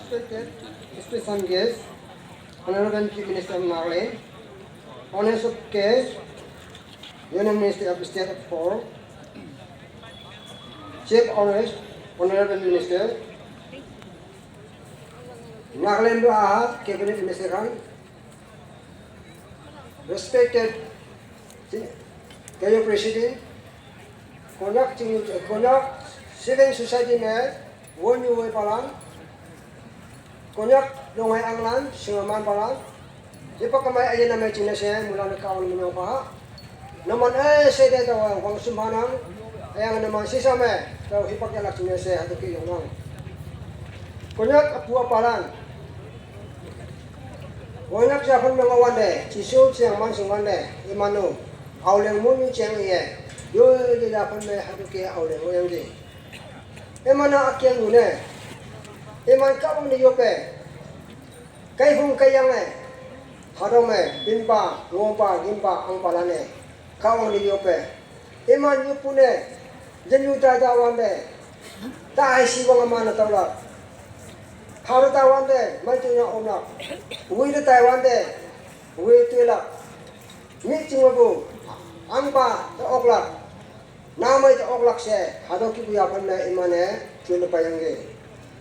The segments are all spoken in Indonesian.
respected special guest, Honorable Chief Minister of Nagaland, Honors of Case, Union Minister of the State of Four, Chief Honors, Honorable Minister, Nagaland Ahad, Cabinet Minister, respected Kayo President, Konyak Civil Society में वो new way पालन konyak dongai anglan singaman palang di pakamay ayan na may chinese mula na kaon mo pa naman sede daw wang sumhanang ayang naman sisame daw hipagyalak chinese hato ki yong konyak apua palang konyak siya pun mga wande chisu siyang man sumande imano auleng mo ni cheng iye yo di dapat me hato ki auleng mo yang di emana akyang une eman kawang ni yope kai hung kayang hadome bimba ngomba gimba ang palane kawang ni yope eman yupune jenu dadawande dai siwang amana tawla haratawande mantunya ona uile taiwande uile tela mitingabu angba ta okla namai ta oklak se hadoki buya panne imane chuna payange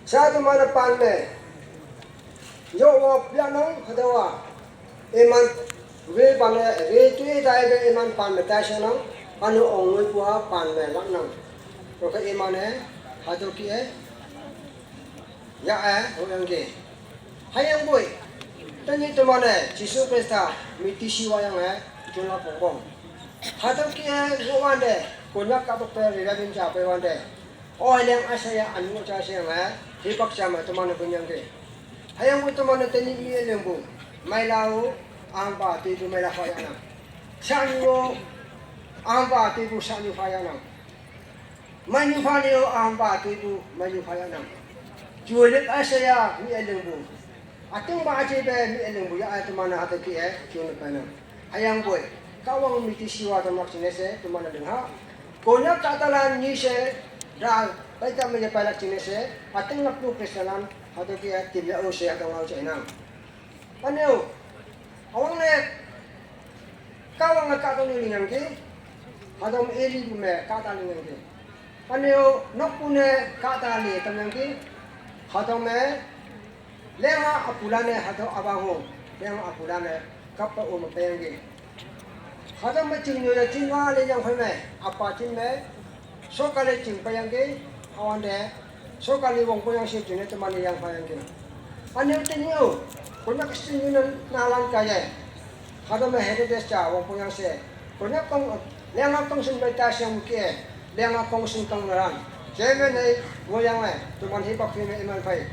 sa tu mana panne yo wa pianong hadawa iman we panne we tui dai be iman panne tashanang anu ongoi puha panne laknang to ka imane hadoki ya hoyange hayang boy tani tu mana jisu krista miti siwa yang chuna pongpong hadoki wande konyak kapok pe rirabin cha pe wande oileng asaya anu cha se hipak sama teman punyang ke hayang bu teman teni mi lembu mailau amba tibu mailah fayana sanyo amba tibu sanyo fayana manyu fanio amba tibu manyu fayana jualit asaya mi lembu atung ba aje be mi lembu ya teman hata ki chun pana hayang boy kawang miti siwa temak sinese teman denha konyak katalan ni se dal baita me palak chine se ating naplu kristanan hato ki tibya o se atang au chainam paneu awang ne kawang ka to ni lingang ki hadom eli me ka ta lingang ki paneu nokune ka ta li tamang ki hadom me lenga apulane hato abaho lenga apulane kappa o me payang ki hadam macing nyo ya cingga le yang phai me apa cing me sokale cing payang ge awande sokale wong ko yang se jene teman yang payang ge ane tenyo konya kesing nyo nalang kaya hadam me hede des cha wong ko yang se konya kong lenga kong sun bai ta syang ke lenga kong sun tong ran jeme nei wo yang me teman hipak me iman phai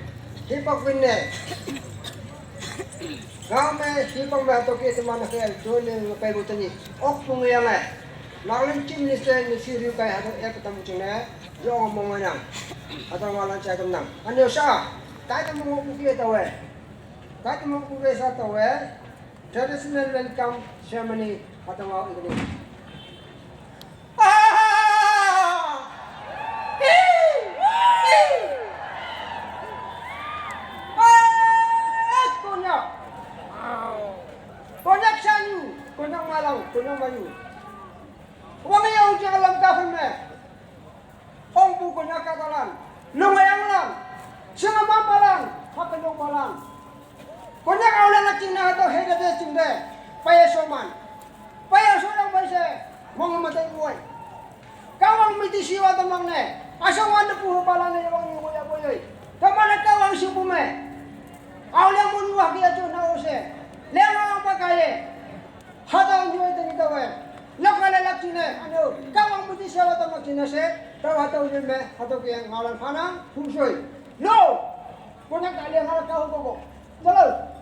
hipak ne Kami hipang bato ke teman kaya join kay butani ok pungiyang Nagaland Chief Minister ni Siriu kay hatang ketemu cina yo ngomong nang atau malan cakap nang ano siya kahit mo kukiya tawe kahit mo kukiya sa tawe traditional welcome ceremony atau mau ini Konyak malang, konyak mayu. Wang yang uji alam kafir me. Ong pu konyak katalan. Nungayang lang. Singa mampalang. Hakanyong malang. Konyak awlan na cingna atau heda de cingde. Paya soman. Paya solang baise. Mga matay uway. Kawang miti siwa tamang ne. Asawan na puho pala na yung nguya boyoy. Kamana kawang sipu me. Awlan mo nuwah kaya chun na ose. Lenga ang pakaye. Hadang jual tadi tahu lokal lelaki ni, anu kawang putih siapa tahu macam se, tahu atau je me, atau yang ngalan panang, fungsi, no, punya kali yang ngalan kau kau, jalan.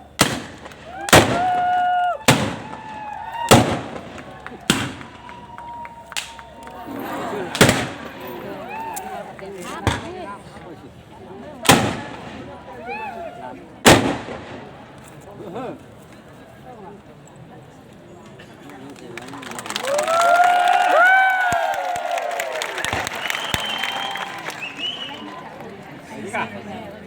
Kak.